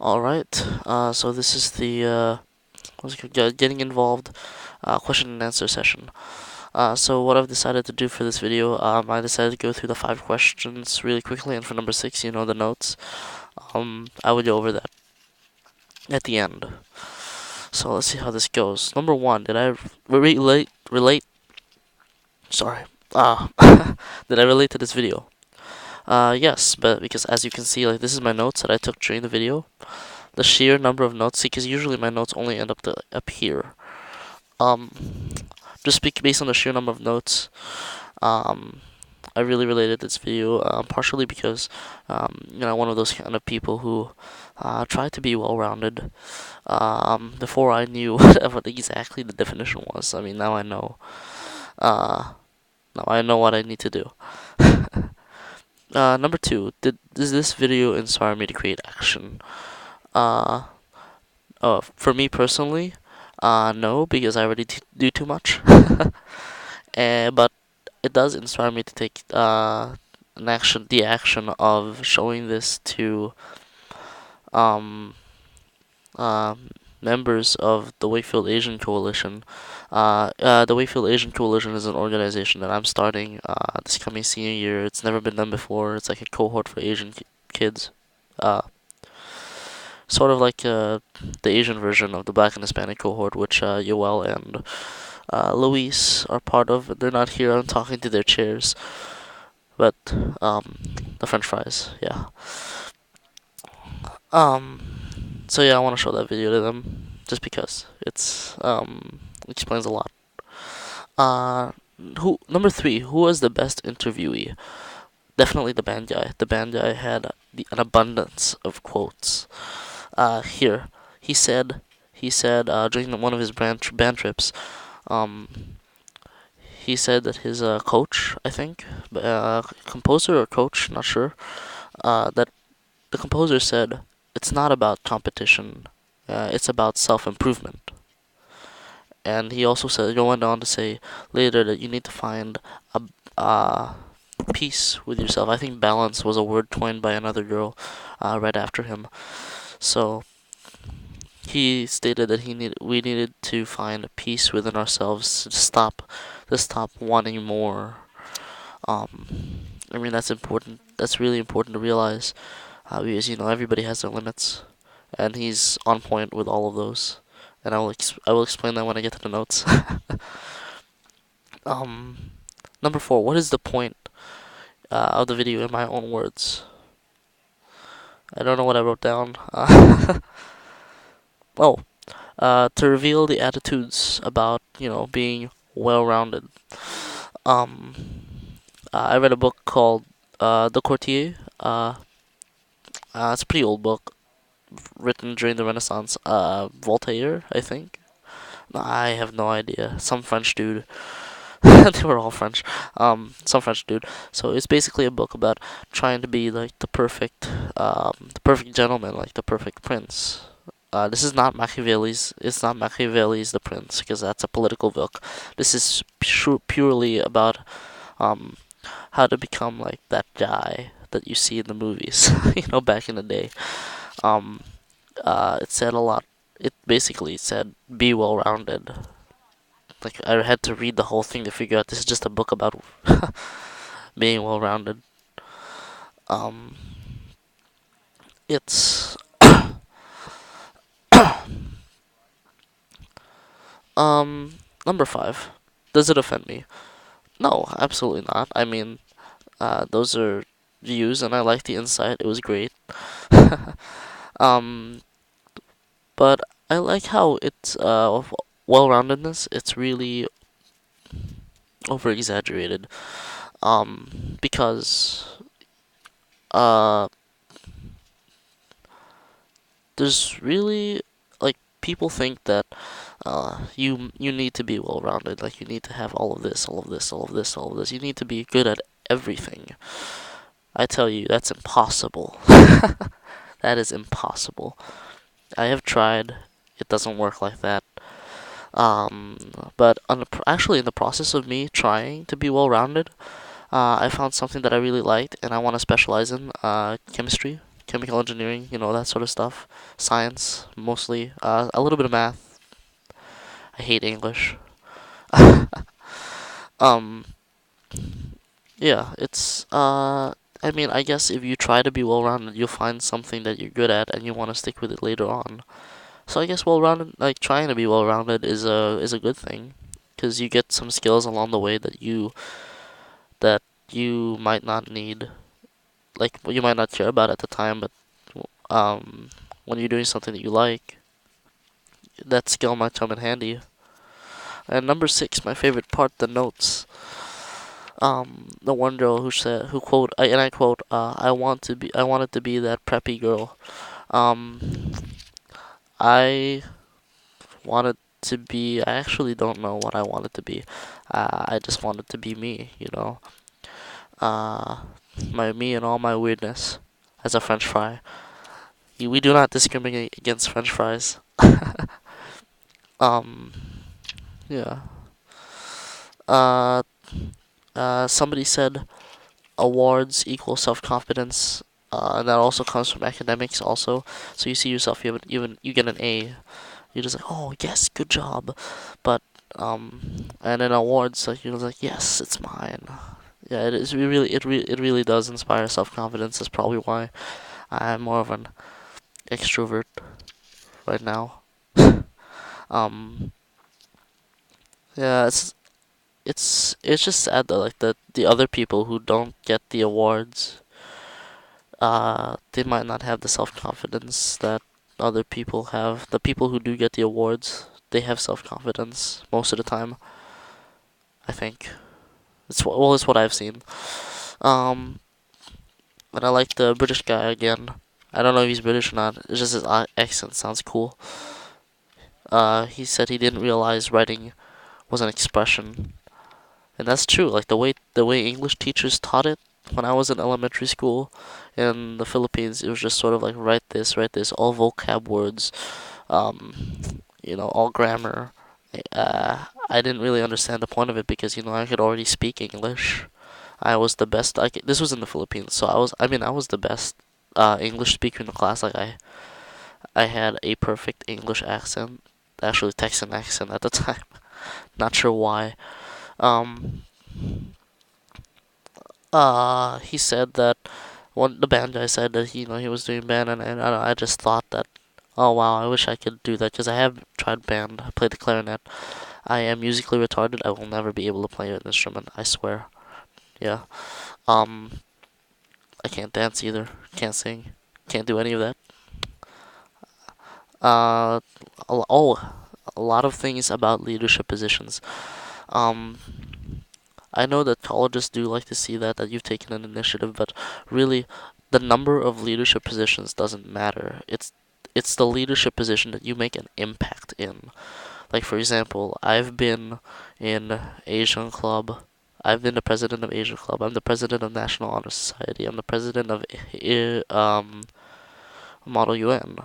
Alright, so this is the what's it called? Getting Involved question and answer session. So what I've decided to do for this video, I decided to go through the 5 questions really quickly, and for number 6, you know the notes. I would go over that at the end. So let's see how this goes. Number 1, did I relate? Sorry. Did I relate to this video? Yes, but because as you can see, like this is my notes that I took during the video. The sheer number of notes, because usually my notes only end up here. Um, just based on the sheer number of notes, I really related this video, partially because, one of those kind of people who try to be well-rounded. Before I knew what exactly the definition was. I mean, now I know. Now I know what I need to do. Number 2, does this video inspire me to create action? For me personally, no, because I already do too much. But it does inspire me to take the action of showing this to um, uh, members of the Wakefield Asian Coalition. The Wakefield Asian Coalition is an organization that I'm starting this coming senior year. It's never been done before. It's like a cohort for Asian kids. Sort of like the Asian version of the Black and Hispanic cohort, which Yoel and Luis are part of. They're not here. I'm talking to their chairs, but the French fries, yeah. So yeah, I want to show that video to them just because it's explains a lot. Number 3? Who was the best interviewee? Definitely the band guy. The band guy had an abundance of quotes. Here he said during one of his band trips, he said that his coach, I think, composer or coach, not sure, that the composer said it's not about competition, it's about self-improvement. And he also went on to say later that you need to find a peace with yourself. I think balance was a word coined by another girl right after him. So he stated that we needed to find peace within ourselves to stop wanting more. I mean, that's important. That's really important to realize, because everybody has their limits, and he's on point with all of those. And I will explain that when I get to the notes. Number 4. What is the point of the video in my own words? I don't know what I wrote down. To reveal the attitudes about being well-rounded. I read a book called The Courtier. It's a pretty old book, written during the Renaissance. Voltaire, I think. No, I have no idea. Some French dude. They were all French. Some French dude. So it's basically a book about trying to be like the perfect gentleman, like the perfect prince. This is not Machiavelli's. It's not Machiavelli's The Prince, because that's a political book. This is purely about how to become like that guy that you see in the movies. Back in the day. It said a lot. It basically said be well-rounded. Like I had to read the whole thing to figure out this is just a book about being well-rounded. It's number 5. Does it offend me? No, absolutely not. I mean, those are views, and I like the insight. It was great. But I like how it's well-roundedness. It's really over-exaggerated. Because there's really like people think that you need to be well-rounded. Like you need to have all of this, all of this, all of this, all of this. You need to be good at everything. I tell you, that's impossible. That is impossible. I have tried. It doesn't work like that. But actually, in the process of me trying to be well-rounded, I found something that I really liked, and I want to specialize in chemistry. chemical engineering, that sort of stuff. Science, mostly. A little bit of math. I hate English. um, yeah, I mean, I guess if you try to be well-rounded, you'll find something that you're good at and you want to stick with it later on. So I guess well-rounded, like trying to be well-rounded is a good thing, because you get some skills along the way that you might not need, like you might not care about at the time, but when you're doing something that you like, that skill might come in handy. And number six, my favorite part, the notes. The one girl who quote, and I quote, I wanted to be that preppy girl. Um, I wanted to be, I actually don't know what I wanted to be. I just wanted to be me. Uh, me and all my weirdness as a French fry. We do not discriminate against French fries. um, yeah. Uh, Somebody said awards equal self-confidence, and that also comes from academics also. So you see yourself, you get an A, you're just like, oh yes, good job. But and then awards, like you're like, yes, it's mine. Yeah, it is it really does inspire self-confidence. That's probably why I'm more of an extrovert right now. um, yeah, it's just sad that like the other people who don't get the awards, they might not have the self-confidence that other people have. The people who do get the awards, they have self-confidence most of the time, I think. It's what I've seen. Um, and I like the British guy again. I don't know if he's British or not. It's just his accent sounds cool. He said he didn't realize writing was an expression, and that's true. Like the way English teachers taught it when I was in elementary school in the Philippines, it was just sort of like write this, all vocab words, um, all grammar. I didn't really understand the point of it because I could already speak English. I was the best. This was in the Philippines, so I was the best English speaker in the class. Like I had a perfect English accent, actually Texan accent at the time. Not sure why. Um, he said that the band guy said that he was doing band, and I just thought that, oh wow, I wish I could do that because I have tried band. I played the clarinet. I am musically retarded. I will never be able to play an instrument. I swear. Yeah. Um, I can't dance either. Can't sing. Can't do any of that. Uh, a lot of things about leadership positions. Um, I know that colleges do like to see that you've taken an initiative, but really, the number of leadership positions doesn't matter. It's the leadership position that you make an impact in. Like for example, I've been in Asian Club. I've been the president of Asian Club. I'm the president of National Honor Society. I'm the president of Model UN.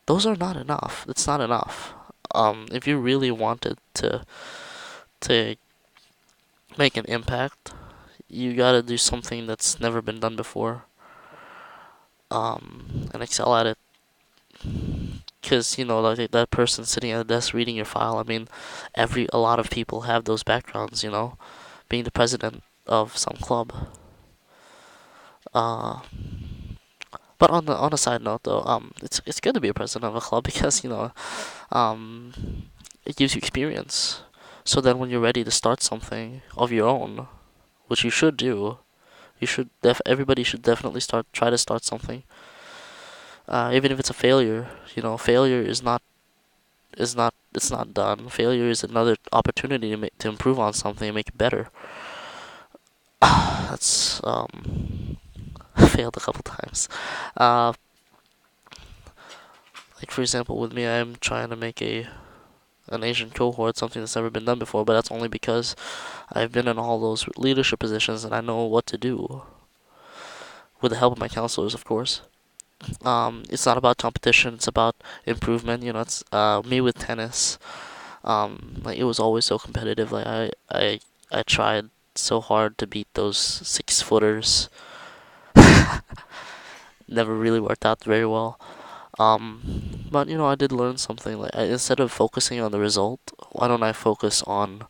Those are not enough. It's not enough. If you really wanted to make an impact, you gotta do something that's never been done before. And excel at it. Because like that person sitting at a desk reading your file. I mean, a lot of people have those backgrounds. Being the president of some club. Uh, but on a side note though, it's good to be a president of a club because um, it gives you experience. So then when you're ready to start something of your own, which you should do, everybody should definitely try to start something. Even if it's a failure, failure it's not done. Failure is another opportunity to improve on something and make it better. That's failed a couple times. Uh, like for example, with me, I'm trying to make an Asian cohort, something that's never been done before, but that's only because I've been in all those leadership positions and I know what to do. With the help of my counselors, of course. It's not about competition, it's about improvement. It's me with tennis. Like it was always so competitive. Like I tried so hard to beat those 6-footers. never really worked out very well. But I did learn something. Like instead of focusing on the result, why don't I focus on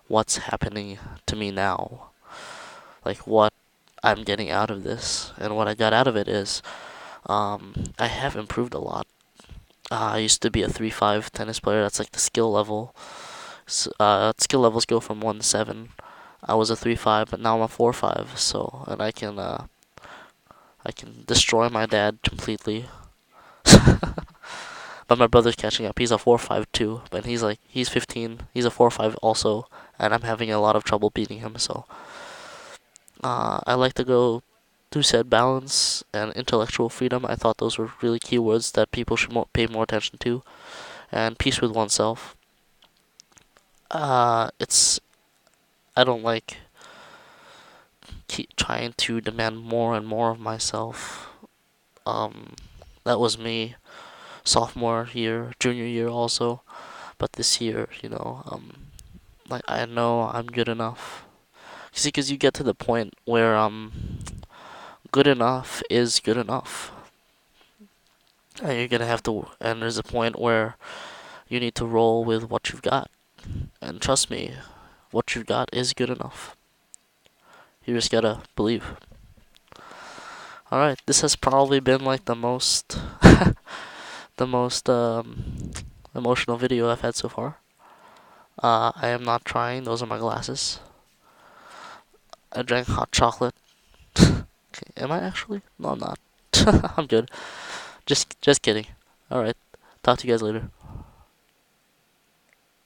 what's happening to me now? Like what I'm getting out of this, and what I got out of it is, I have improved a lot. I used to be a 3.5 tennis player. That's like the skill level. Skill levels go from 1 to 7. I was a 3.5, but now I'm a 4.5. So, and I can destroy my dad completely. But my brother's catching up. He's a 4.5 too, but he's 15. He's a 4.5 also, and I'm having a lot of trouble beating him. So, I like to go through said balance and intellectual freedom. I thought those were really key words that people should pay more attention to, and peace with oneself. It's I don't like keep trying to demand more and more of myself. Um, that was me sophomore year, junior year also, but this year, like I know I'm good enough. See, because you get to the point where good enough is good enough, and you're gonna have to. And there's a point where you need to roll with what you've got, and trust me, what you've got is good enough. You just gotta believe. All right, this has probably been like the most emotional video I've had so far. I am not trying. Those are my glasses. I drank hot chocolate. Okay, am I actually? No, I'm not. I'm good. Just kidding. All right. Talk to you guys later.